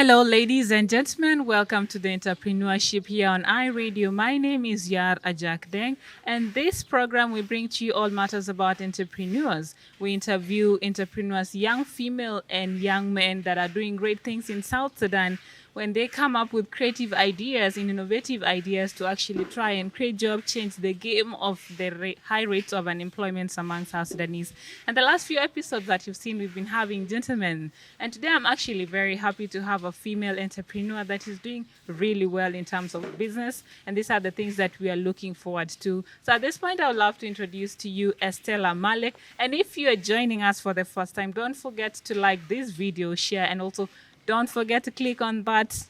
Hello, ladies and gentlemen. Welcome to the Entrepreneurship here on iRadio. My name is Yar Ajak Deng, and this program we bring to you all matters about entrepreneurs. We interview entrepreneurs, young female and young men that are doing great things in South Sudan when they come up with creative ideas and innovative ideas to actually try and create jobs, change the game of the high rates of unemployment among South Sudanese. And the last few episodes that you've seen, we've been having gentlemen. And today I'm actually very happy to have a female entrepreneur that is doing really well in terms of business. And these are the things that we are looking forward to. So at this point, I would love to introduce to you Estella Malek. And if you are joining us for the first time, don't forget to like this video, share, and also don't forget to click on that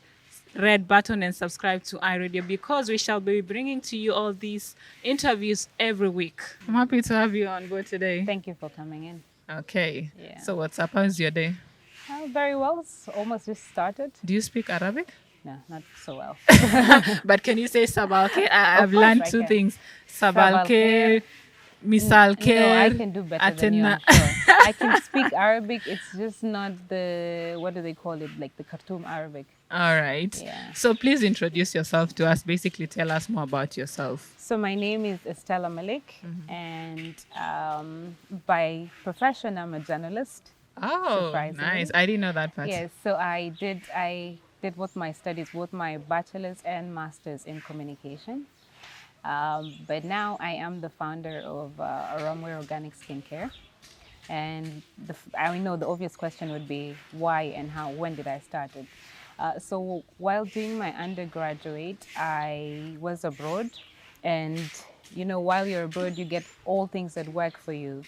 red button and subscribe to iRadio because we shall be bringing to you all these interviews every week. I'm happy to have you on board today. Thank you for coming in. Okay. Yeah. So what's up? How's your day? Very well. It's almost just started. Do you speak Arabic? No, not so well. But can you say sabalke? I've learned two things. Sabalke, misalke. No, I can do better than you, I'm sure. I can speak Arabic. It's just not the, what do they call it? Like the Khartoum Arabic. All right. Yeah. So please introduce yourself to us. Basically, tell us more about yourself. So my name is Estella Malik, and by profession, I'm a journalist. Oh, Surprisingly. nice. I didn't know that part. Yes, so I did both my studies, both my bachelor's and master's in communication. But now I am the founder of Runway Organic Skincare. And I know the obvious question would be why and how, when did I start it? So while doing my undergraduate, I was abroad. And, you know, while you're abroad, you get all things that work for you.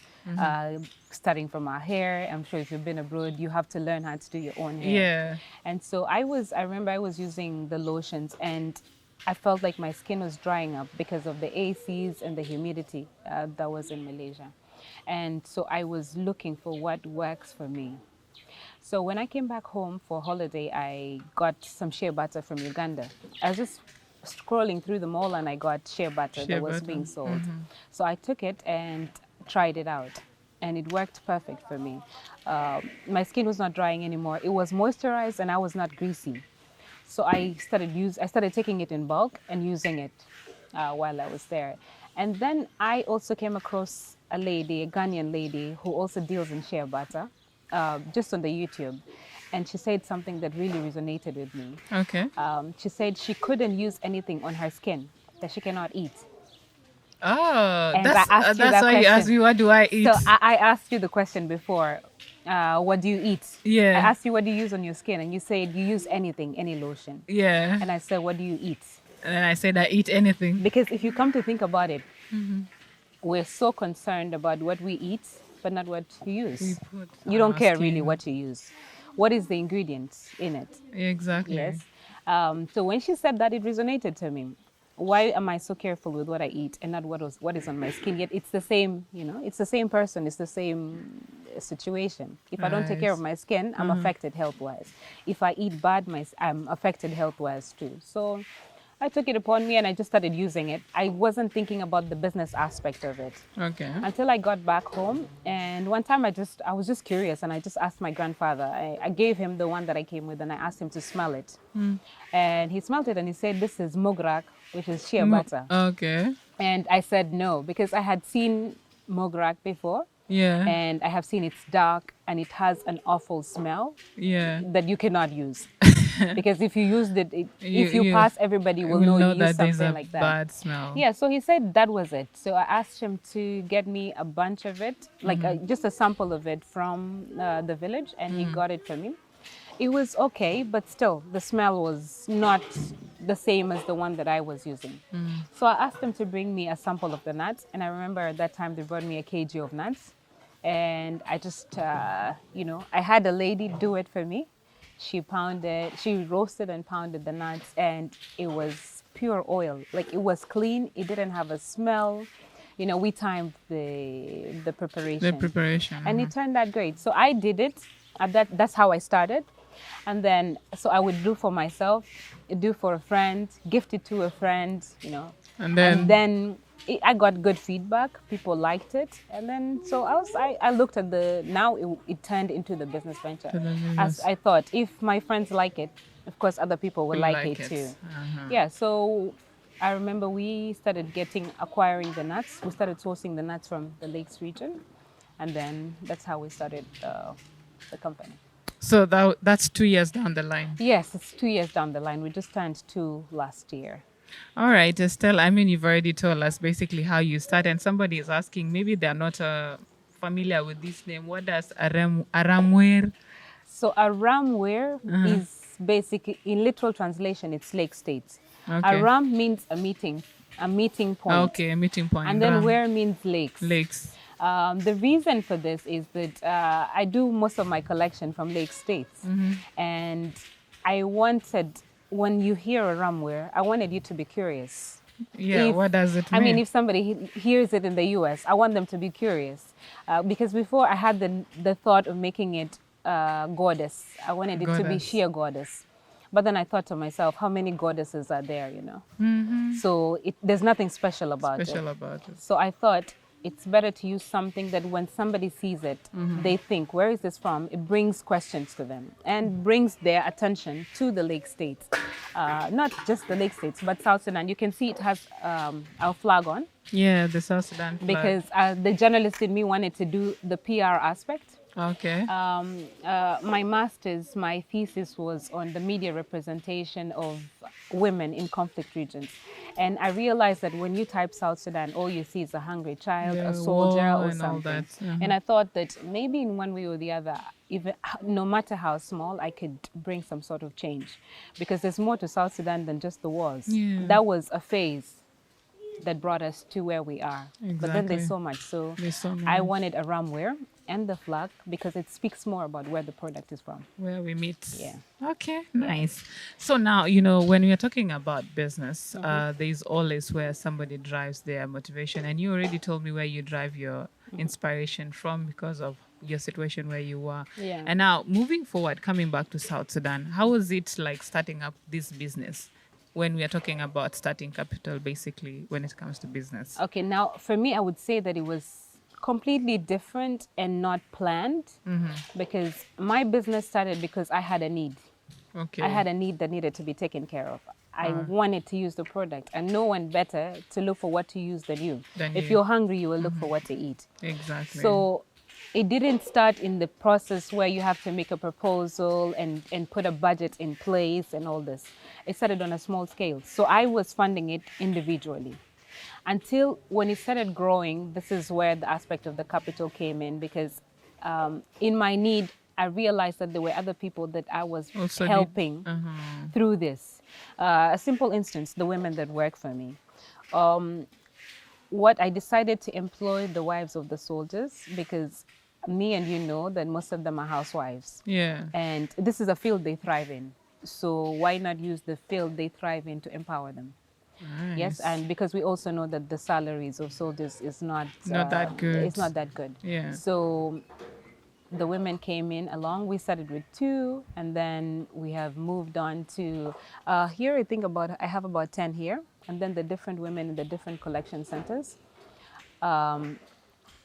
Starting from our hair, I'm sure if you've been abroad, you have to learn how to do your own hair. Yeah. And so I remember I was using the lotions and I felt like my skin was drying up because of the ACs and the humidity that was in Malaysia. And so I was looking for what works for me. So when I came back home for holiday, I got some shea butter from Uganda. I was just scrolling through the mall and I got shea butter that was being sold. So I took it and tried it out. And it worked perfect for me. My skin was not drying anymore. It was moisturized and I was not greasy. So I started taking it in bulk and using it while I was there. And then I also came across a Ghanaian lady who also deals in shea butter, just on the YouTube. And she said something that really resonated with me. Okay. She said she couldn't use anything on her skin that she cannot eat. Oh, And that's I asked you that why you question. asked me, what do I eat? So I asked you the question before, what do you eat? Yeah. I asked you what do you use on your skin, and you said you use anything, any lotion. Yeah. And I said, what do you eat? And then I said I eat anything. Because if you come to think about it, we're so concerned about what we eat, but not what you use. You don't care really what you use. What is the ingredients in it? Exactly. Yes. So when she said that, it resonated to me. Why am I so careful with what I eat and not what is on my skin? Yet it's the same, you know, it's the same person, it's the same situation. If I don't take care of my skin, I'm affected health-wise. If I eat bad, I'm affected health-wise too. So I took it upon me and I just started using it. I wasn't thinking about the business aspect of it. Okay. Until I got back home, and one time I was just curious and I just asked my grandfather. I gave him the one that I came with and I asked him to smell it. And he smelled it and he said, this is mograk, which is shea butter. Okay. And I said no, because I had seen mograk before. Yeah. And I have seen it's dark and it has an awful smell Yeah. that you cannot use. Because if you used it, if You- you pass, everybody will know you that used there's something a like that. bad smell. Yeah, so he said that was it. So I asked him to get me a bunch of it, like just a sample of it from the village, and he got it for me. It was okay, but still, the smell was not the same as the one that I was using. So I asked them to bring me a sample of the nuts, and I remember at that time they brought me a kg of nuts. And I just, you know, I had a lady do it for me. She roasted and pounded the nuts, and it was pure oil. Like, it was clean, it didn't have a smell. You know, we timed the preparation. The preparation. And it turned out great. So I did it. That's how I started. And then, so I would do for myself, do for a friend, gift it to a friend, you know. And then I got good feedback. People liked it, and then so I looked at the now it turned into the business venture. To the As business. I thought, if my friends like it, of course other people will Will like like it it. too. Uh-huh. Yeah. So I remember we started acquiring the nuts. We started sourcing the nuts from the Lakes region, and then that's how we started the company. So that's 2 years down the line. Yes, it's 2 years down the line. We just turned 2 last year. All right, Estelle. I mean, you've already told us basically how you started. And somebody is asking, maybe they're not familiar with this name. What does Aramware? So a ramware is basically, in literal translation, it's lake states. A Okay. ram means a meeting point. Okay, meeting point. And then Ram. where means lakes. Lakes. The reason for this is that I do most of my collection from lake states. And I wanted, when you hear a ramware, I wanted you to be curious. Yeah, what does it I mean, mean? if somebody hears it in the US, I want them to be curious. Because before I had the thought of making it goddess. I wanted it to be Goddess. sheer goddess. But then I thought to myself, how many goddesses are there, you know? So there's nothing special about it. Special about it. So I thought it's better to use something that when somebody sees it, they think, where is this from? It brings questions to them and brings their attention to the lake states. Not just the lake states, but South Sudan. You can see it has our flag on Yeah, the South Sudan flag. because the journalist in me wanted to do the PR aspect. Okay. My master's, my thesis was on the media representation of women in conflict regions. And I realized that when you type South Sudan, all you see is a hungry child, Yeah, a soldier, war or and all something. that. And I thought that maybe in one way or the other, even no matter how small, I could bring some sort of change. Because there's more to South Sudan than just the wars. Yeah. That was a phase that brought us to where we are. But then there's Exactly. so much. So There's so I much. wanted a ramware and the flag because it speaks more about where the product is from. Where we meet. Yeah. Okay, nice. So now, when we are talking about business, there's always where somebody drives their motivation. And you already told me where you drive your inspiration from because of your situation where you were. Yeah. And now, moving forward, coming back to South Sudan, how was it like starting up this business when we are talking about starting capital, basically, when it comes to business? Okay, now for me, I would say that it was completely different and not planned because my business started because I had a need. Okay. I had a need that needed to be taken care of. I wanted to use the product, and no one better to look for what to use than you. Than If you. you're hungry, you will look for what to eat. Exactly. So it didn't start in the process where you have to make a proposal and put a budget in place and all this. It started on a small scale. So I was funding it individually. Until when it started growing, this is where the aspect of the capital came in because in my need, I realized that there were other people that I was Also need- helping through this. A simple instance, the women that work for me. What I decided to employ the wives of the soldiers because me and you know that most of them are housewives. Yeah. And this is a field they thrive in. So why not use the field they thrive in to empower them? Nice. Yes, and because we also know that the salaries of soldiers is not that good. It's not that good. Yeah. So the women came in along. We started with 2, and then we have moved on to here. I have about 10 here, and then the different women in the different collection centers.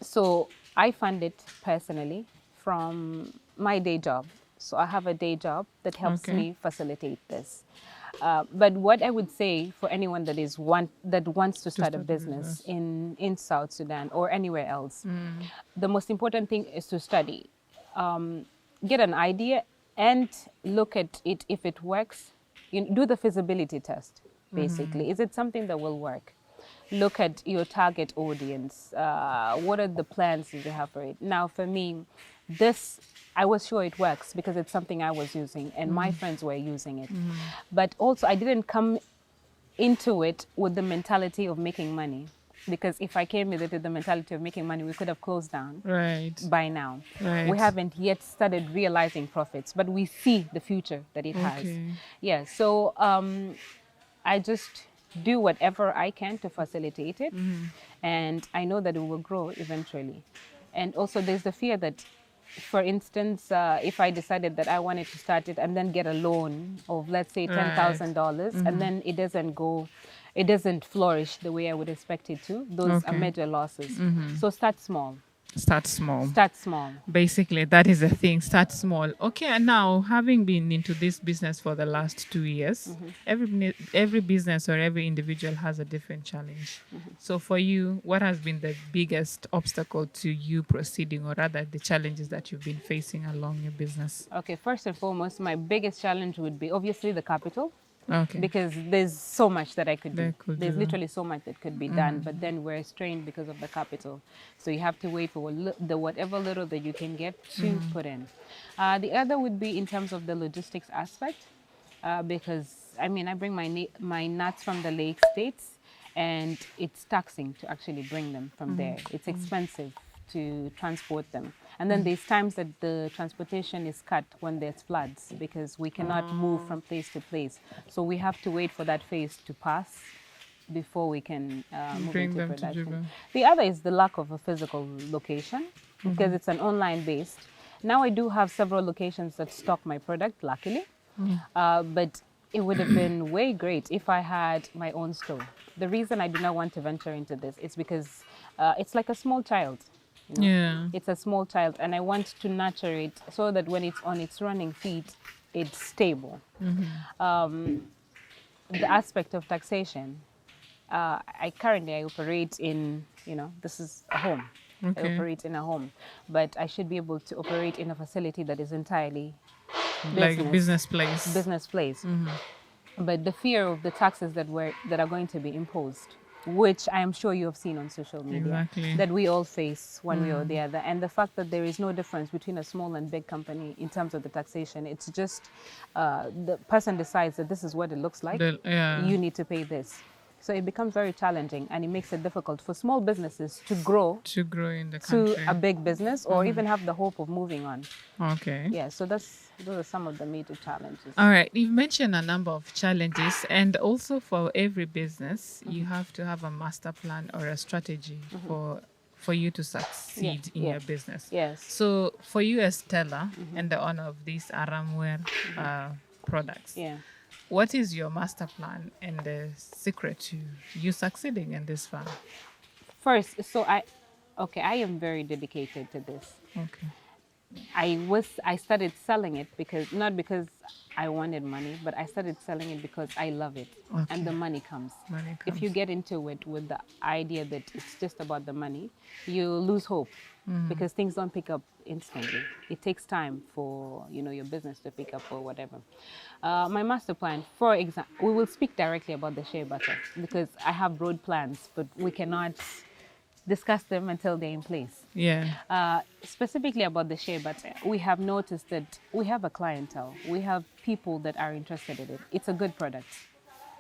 So I fund it personally from my day job. So I have a day job that helps Okay. me facilitate this. But what I would say for anyone that wants to start a start a business in South Sudan or anywhere else, the most important thing is to study, get an idea, and look at it if it works. Do the feasibility test. Basically, is it something that will work? Look at your target audience. What are the plans that you have for it? Now, for me, I was sure it works because it's something I was using and my friends were using it. But also, I didn't come into it with the mentality of making money because if I came with it with the mentality of making money, we could have closed down Right. by now. Right. We haven't yet started realizing profits, but we see the future that it has. Okay. Yeah, so I just do whatever I can to facilitate it, and I know that it will grow eventually. And also, there's the fear that, for instance, if I decided that I wanted to start it and then get a loan of, let's say, $10,000, and then it doesn't go it doesn't flourish the way I would expect it to. Those are Okay. major losses. So start small. Start small. Start small. Basically, that is the thing. Start small. Okay, and now having been into this business for the last 2 years, every business or every individual has a different challenge. So for you, what has been the biggest obstacle to you proceeding, or rather the challenges that you've been facing along your business? Okay, first and foremost, my biggest challenge would be obviously the capital. Okay. Because there's so much that I could do. That could There's do. literally so much that could be done, but then we're strained because of the capital. So you have to wait for the whatever little that you can get to put in. The other would be in terms of the logistics aspect, because I mean I bring my nuts from the lake states, and it's taxing to actually bring them from there. It's expensive to transport them. And then there's times that the transportation is cut when there's floods because we cannot move from place to place. So we have to wait for that phase to pass before we can move Bring into them to production. Juba. The other is the lack of a physical location because it's an online based. Now I do have several locations that stock my product, luckily. But it would have been way great if I had my own store. The reason I do not want to venture into this is because it's like a small child. You know? Yeah. It's a small child, and I want to nurture it so that when it's on its running feet, it's stable. The aspect of taxation, I operate in, this is a home. Okay. I operate in a home, but I should be able to operate in a facility that is entirely Like a business place. business place. But the fear of the taxes that are going to be imposed, which I am sure you have seen on social media, Exactly. that we all face one way or the other. And the fact that there is no difference between a small and big company in terms of the taxation, it's just the person decides that this is what it looks like, Yeah. you need to pay this. So it becomes very challenging, and it makes it difficult for small businesses to grow To grow in the to country. a big business or even have the hope of moving on. Okay. Yeah, so those are some of the major challenges. All right. You've mentioned a number of challenges, and also for every business, you have to have a master plan or a strategy for you to succeed in your business. Yes. So for you, Estella, and the owner of these Aramware products, Yeah. what is your master plan and the secret to you succeeding in this farm? First, I am very dedicated to this. Okay. I started selling it not because I wanted money, but I started selling it because I love it, and the money comes. Money If you get into it with the idea that it's just about the money, you lose hope because things don't pick up instantly. It takes time for your business to pick up or whatever. My master plan, for example, we will speak directly about the shea butter because I have broad plans, but we cannot discuss them until they're in place. Yeah. Specifically about the shea butter, we have noticed that we have a clientele. We have people that are interested in it. It's a good product.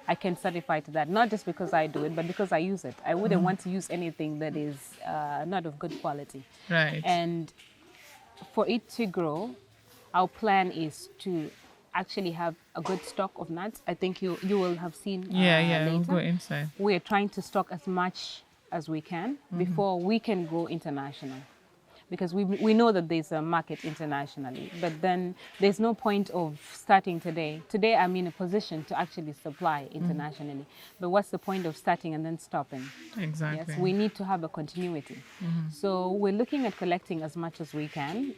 I can certify to that, not just because I do it, but because I use it. I wouldn't want to use anything that is not of good quality. Right. And for it to grow, our plan is to actually have a good stock of nuts. I think you will have seen Yeah. We'll later. go inside. We are trying to stock as much as we can before we can go international, because we know that there's a market internationally, but then there's no point of starting today. Today I'm in a position to actually supply internationally, but what's the point of starting and then stopping? Exactly. Yes, we need to have a continuity. So we're looking at collecting as much as we can.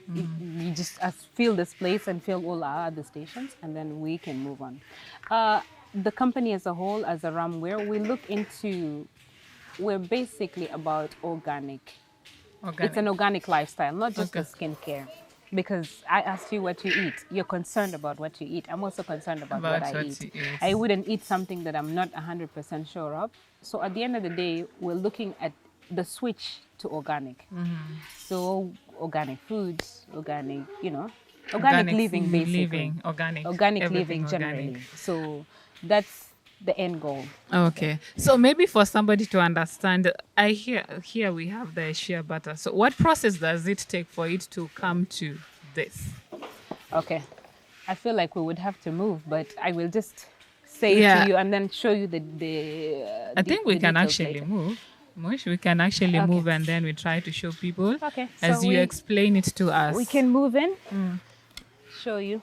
We just fill this place and fill all our other stations, and then we can move on. The company as a whole, as a Ramware, we're basically about organic. It's an organic lifestyle, not just a skincare. Because I asked you what you eat. You're concerned about what you eat. I'm also concerned about what I eat. you eat. I wouldn't eat something that I'm not 100% sure of. So at the end of the day, we're looking at the switch to organic. So organic foods, organic living, food, basically. organic Organic everything living organic. generally. So that's the end goal. Okay. So maybe for somebody to understand, I here we have the shea butter. So what process does it take for it to come to this? Okay. I feel like we would have to move, but I will just say it Yeah. to you and then show you the I think we the can details actually later. move. Mosh, we can actually Okay. move, and then we try to show people Okay, as so you we- explain it to us. We can move in, show you.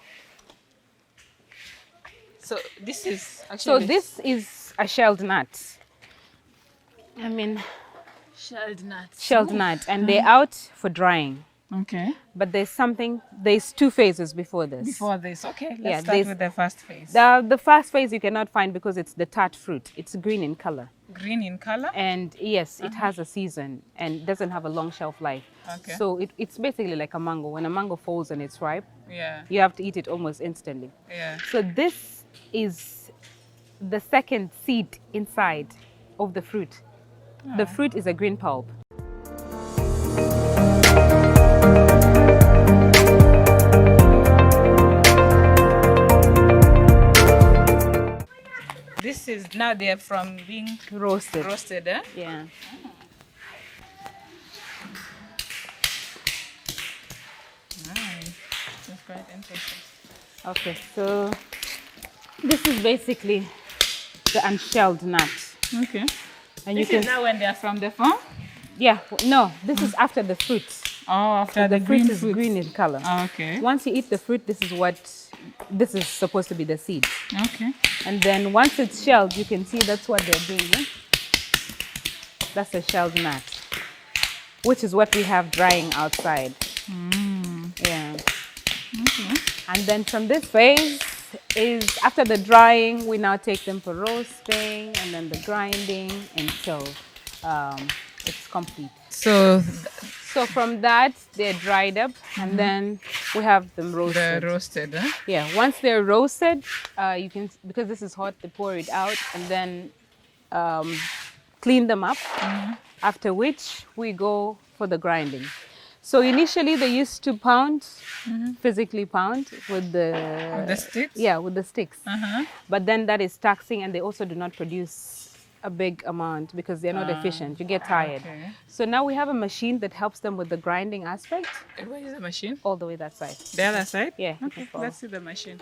So this is So this is a shelled nut. I mean, Shelled nuts. shelled nut, and they're out for drying. Okay. But there's two phases before this. Before this, okay, let's Yeah, start with the first phase. The first phase you cannot find because it's the tart fruit. It's green in color. Green in color. And yes, it has a season and doesn't have a long shelf life. Okay. So it's basically like a mango. When a mango falls and it's ripe, Yeah. you have to eat it almost instantly. Yeah. So this is the second seed inside of the fruit. The fruit is a green pulp. This is now they're from being Roasted. roasted, eh? Yeah. Nice. That's quite interesting. Okay, so this is basically the unshelled nut. Okay. And This you is can, now when they're from the farm? yeah, no, this is after the fruit. Oh, after The the fruit green is fruit. green in color. Okay. Once you eat the fruit, this is supposed to be the seed. Okay. And then once it's shelled, you can see that's what they're doing. Eh? That's a shelled nut, which is what we have drying outside. Yeah. Okay. And then from this phase is after the drying, we now take them for roasting and then the grinding until it's complete. So So from that, they're dried up and then we have them the roasted. roasted, eh? Yeah, once they're roasted, you can, because this is hot, they pour it out and then clean them up. After which we go for the grinding. So initially they used to pound, physically pound with The sticks? yeah, with the sticks. Uh-huh. But then that is taxing and they also do not produce a big amount because they're not efficient. You get tired. Okay. So now we have a machine that helps them with the grinding aspect Where is the machine? all the way that side. The other side? Yeah, you Okay, can follow. let's see the machine.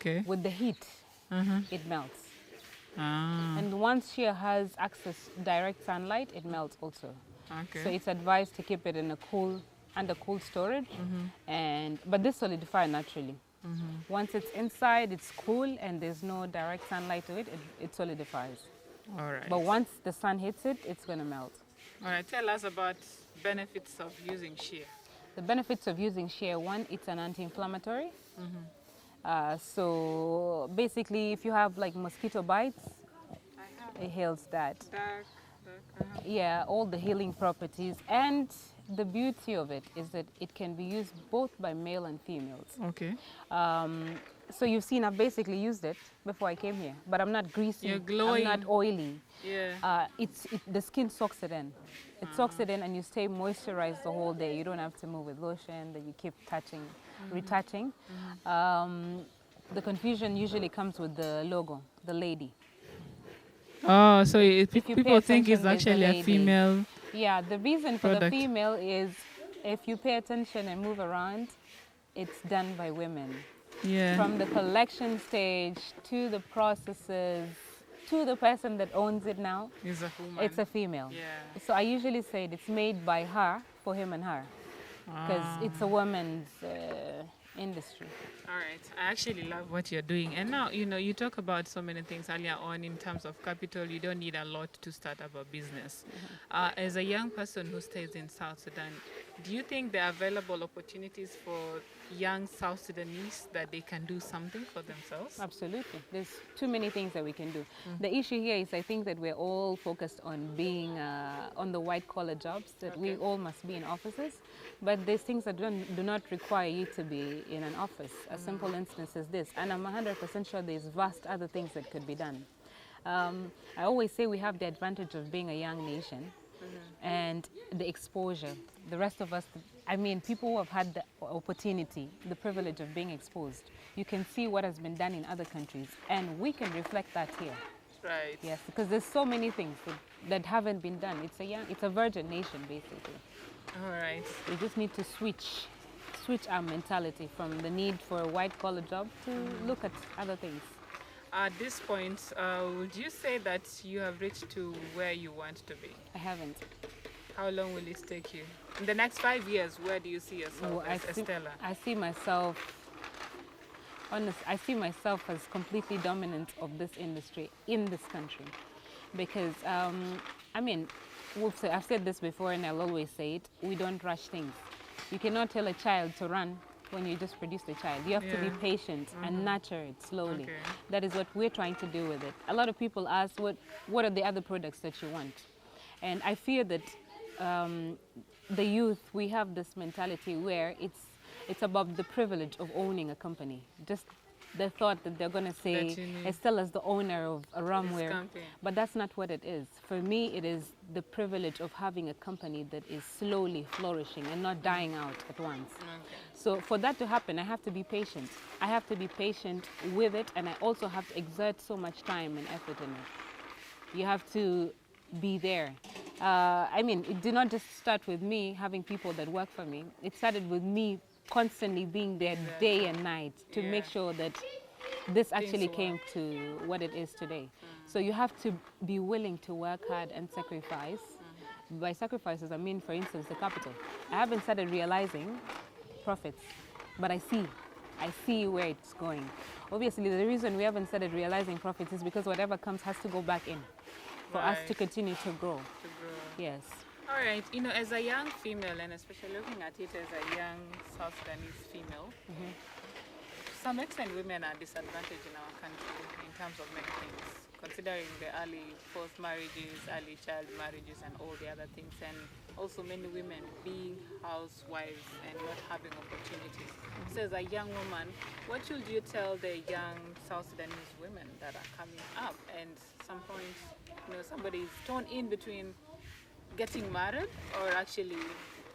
Okay. With the heat, Uh-huh. it melts. Ah. And once shear has access to direct sunlight, it melts also. Okay. So it's advised to keep it in a under cool storage, but this solidify naturally. Once it's inside, it's cool and there's no direct sunlight to it, it solidifies. All right. But once the sun hits it, it's going to melt. All right. Tell us about benefits of using shear. The benefits of using shear, one, it's an anti-inflammatory. So basically, if you have like mosquito bites, I have it heals that. dark. Yeah, all the healing properties. And the beauty of it is that it can be used both by male and females. Okay. So you've seen I've basically used it before I came here, but I'm not greasy. You're glowing. I'm not oily. Yeah. The skin soaks it in. It soaks it in and you stay moisturized the whole day. You don't have to move with lotion that you keep touching, retouching. The confusion usually comes with the logo, the lady. Oh, so If you people pay think it's attention, there's a actually a lady. female. Yeah, the reason for the Product. female is if you pay attention and move around, it's done by women. Yeah. From the collection stage to the processes to the person that owns it now, It's a woman. it's a female. Yeah. So I usually say it's made by her for him and her because it's a woman's industry. All right. I actually love what you're doing. And now, you talk about so many things earlier on in terms of capital. You don't need a lot to start up a business. As a young person who stays in South Sudan, do you think there are available opportunities for young South Sudanese that they can do something for themselves? Absolutely. There's too many things that we can do. The issue here is I think that we're all focused on being on the white collar jobs, that we all must be in offices. But there's things that do not require you to be in an office. A simple instance is this. And I'm 100% sure there's vast other things that could be done. I always say we have the advantage of being a young nation and the exposure. The rest of us, I mean, people who have had the opportunity, the privilege of being exposed, you can see what has been done in other countries, and we can reflect that here. Right. Yes, because there's so many things that haven't been done. It's a virgin nation, basically. All right. We just need to switch our mentality from the need for a white-collar job to look at other things. At this point, would you say that you have reached to where you want to be? I haven't. How long will it take you? In the next 5 years, where do you see yourself as Estella? I see myself as completely dominant of this industry in this country. Because, I mean, I've said this before and I'll always say it, we don't rush things. You cannot tell a child to run when you just produced a child. You have to be patient and nurture it slowly. Okay. That is what we're trying to do with it. A lot of people ask, what are the other products that you want? And I fear that the youth, we have this mentality where it's about the privilege of owning a company. Just the thought that they're going to say, Estella's the owner of a rumware. But that's not what it is. For me, it is the privilege of having a company that is slowly flourishing and not dying out at once. Okay. So for that to happen, I have to be patient. I have to be patient with it, and I also have to exert so much time and effort in it. You have to be there. I mean, it did not just start with me having people that work for me. It started with me constantly being there day and night to make sure that this actually came to what it is today. So you have to be willing to work hard and sacrifice. By sacrifices, I mean, for instance, the capital. I haven't started realizing profits, but I see where it's going. Obviously, the reason we haven't started realizing profits is because whatever comes has to go back in for us to continue to grow. Yes. All right. As a young female, and especially looking at it as a young South Sudanese female, to some extent women are disadvantaged in our country in terms of many things, considering the early forced marriages, early child marriages, and all the other things, and also many women being housewives and not having opportunities. So as a young woman, what should you tell the young South Sudanese women that are coming up, and some point, somebody is torn in between getting married or actually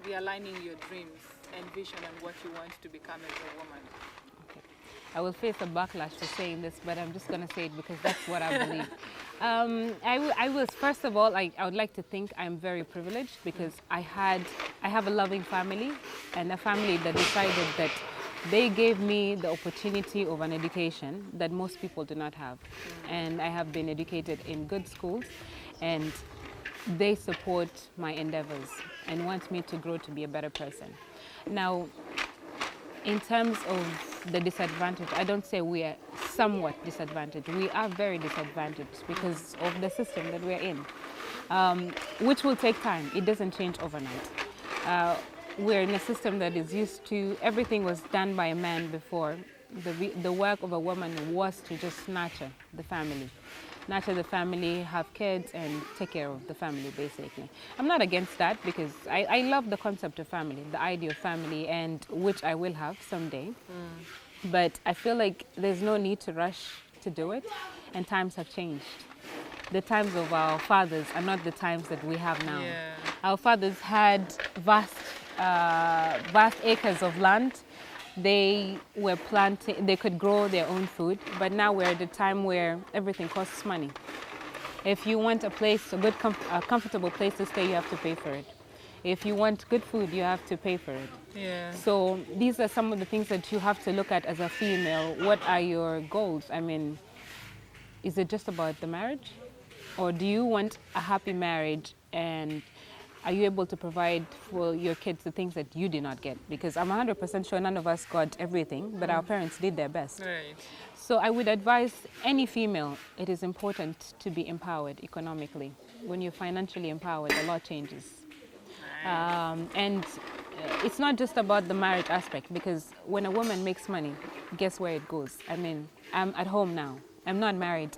realigning your dreams and vision and what you want to become as a woman? Okay. I will face a backlash for saying this, but I'm just going to say it because that's what I believe. I was, first of all, I would like to think I'm very privileged because I have a loving family and a family that decided that They gave me the opportunity of an education that most people do not have. And I have been educated in good schools, and they support my endeavors and want me to grow to be a better person. Now, in terms of the disadvantage, I don't say we are somewhat disadvantaged. We are very disadvantaged because of the system that we're in, which will take time. It doesn't change overnight. We're in a system that is used to, everything was done by a man before. The work of a woman was to just nurture the family, have kids, and take care of the family, basically. I'm not against that because I love the concept of family, the idea of family, and which I will have someday. But I feel like there's no need to rush to do it, and times have changed. The times of our fathers are not the times that we have now. Yeah. Our fathers had vast acres of land. They were planting, they could grow their own food, but now we're at a time where everything costs money. If you want a place, a comfortable place to stay, you have to pay for it. If you want good food, you have to pay for it. Yeah. So these are some of the things that you have to look at as a female. What are your goals? I mean, is it just about the marriage? Or do you want a happy marriage, and are you able to provide for your kids the things that you did not get? Because I'm 100% sure none of us got everything, but our parents did their best. Right. So I would advise any female, it is important to be empowered economically. When you're financially empowered, a lot changes. And it's not just about the marriage aspect, because when a woman makes money, guess where it goes? I mean, I'm at home now. I'm not married.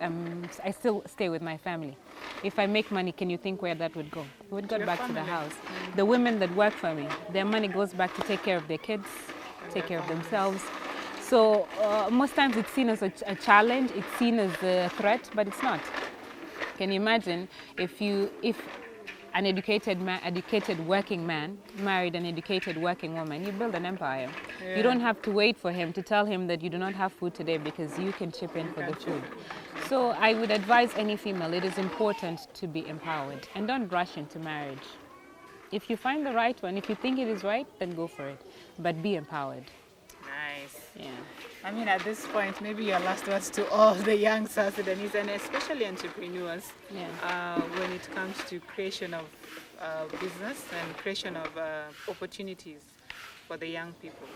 I still stay with my family. If I make money, can you think where that would go? It would go back to the house. The women that work for me, their money goes back to take care of their kids, take care of themselves. So most times it's seen as a challenge, it's seen as a threat, but it's not. Can you imagine if an educated working man married an educated working woman, you build an empire. Yeah. You don't have to wait for him to tell him that you do not have food today because you can chip in for the food. So I would advise any female, it is important to be empowered and don't rush into marriage. If you find the right one, if you think it is right, then go for it. But be empowered. Nice. Yeah. I mean, at this point, maybe your last words to all the young South Sudanese and especially entrepreneurs, when it comes to creation of business and creation of opportunities for the young people.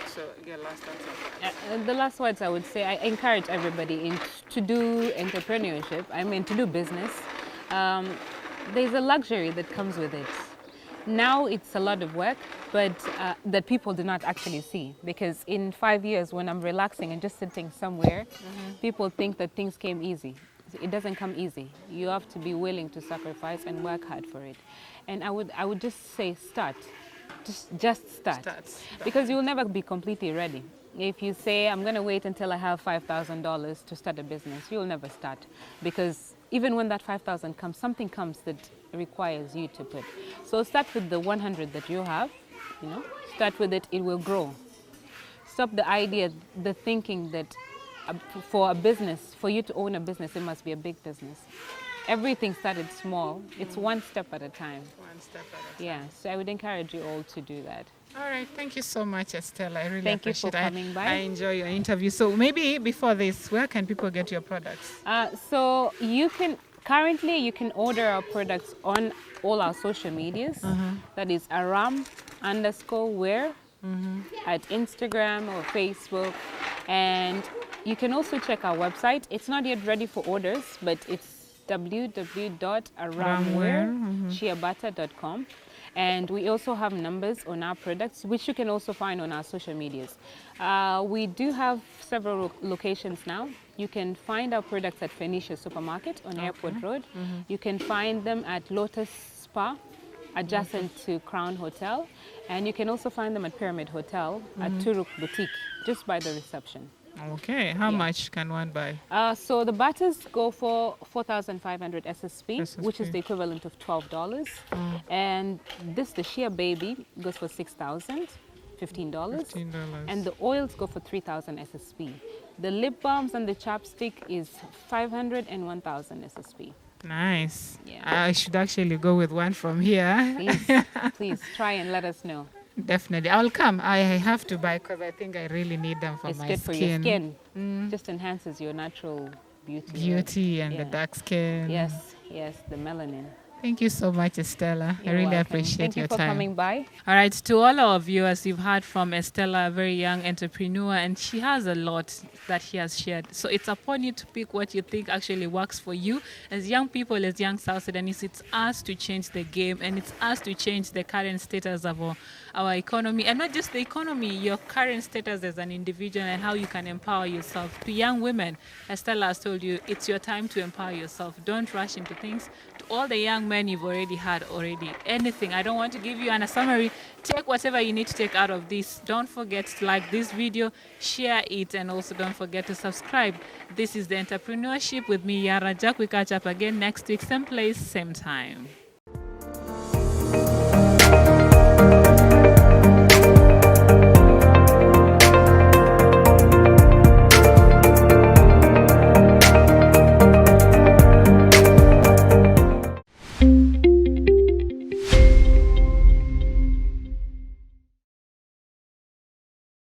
So, your last words. The last words I would say, I encourage everybody to do entrepreneurship. I mean, to do business. There's a luxury that comes with it. Now it's a lot of work, but that people do not actually see. Because in 5 years, when I'm relaxing and just sitting somewhere, people think that things came easy. It doesn't come easy. You have to be willing to sacrifice and work hard for it. And I would just say start. Just start. Because you will never be completely ready. If you say, I'm going to wait until I have $5,000 to start a business, you'll never start. Because even when that 5,000 comes, something comes that requires you to put. So start with the 100 that you have, start with it, it will grow. Stop the idea, the thinking that for a business, for you to own a business, it must be a big business. Everything started small. It's one step at a time. One step at a time. Yeah, so I would encourage you all to do that. All right, thank you so much, Estella. I really Thank you appreciate for coming by. I enjoy your interview. So maybe before this, where can people get your products? So you can order our products on all our social medias. That is aram_wear at Instagram or Facebook. And you can also check our website. It's not yet ready for orders, but it's www.aramwear.chiabata.com. And we also have numbers on our products, which you can also find on our social medias. We do have several locations now. You can find our products at Phoenicia Supermarket on Airport Road. You can find them at Lotus Spa, adjacent to Crown Hotel. And you can also find them at Pyramid Hotel at Turuk Boutique, just by the reception. Okay, how much can one buy? So the butters go for 4,500 SSP, which is the equivalent of $12. And the Shea Baby goes for $6,000, $15. And the oils go for 3,000 SSP. The lip balms and the chapstick is 500 and 1,000 SSP. Nice. Yeah. I should actually go with one from here. Please try and let us know. Definitely. I'll come. I have to buy because I think I really need them for It's my good for your skin. skin. Just enhances your natural beauty, right? Beauty and the Yeah. dark skin. Yes, yes, the melanin. Thank you so much, Estella. I You're really welcome. appreciate Thank you your for time. coming by. All right, to all our viewers, you've heard from Estella, a very young entrepreneur, and she has a lot that she has shared. So it's upon you to pick what you think actually works for you. As young people, as young South Sudanese, it's us to change the game, and it's us to change the current status of our economy, and not just the economy, your current status as an individual and how you can empower yourself. To young women, Estella has told you, it's your time to empower yourself. Don't rush into things. To all the young men you've already had anything. I don't want to give you a summary. Take whatever you need to take out of this. Don't forget to like this video, share it, and also don't forget to subscribe. This is the Entrepreneurship with me, Yara Jack. We catch up again next week, same place, same time.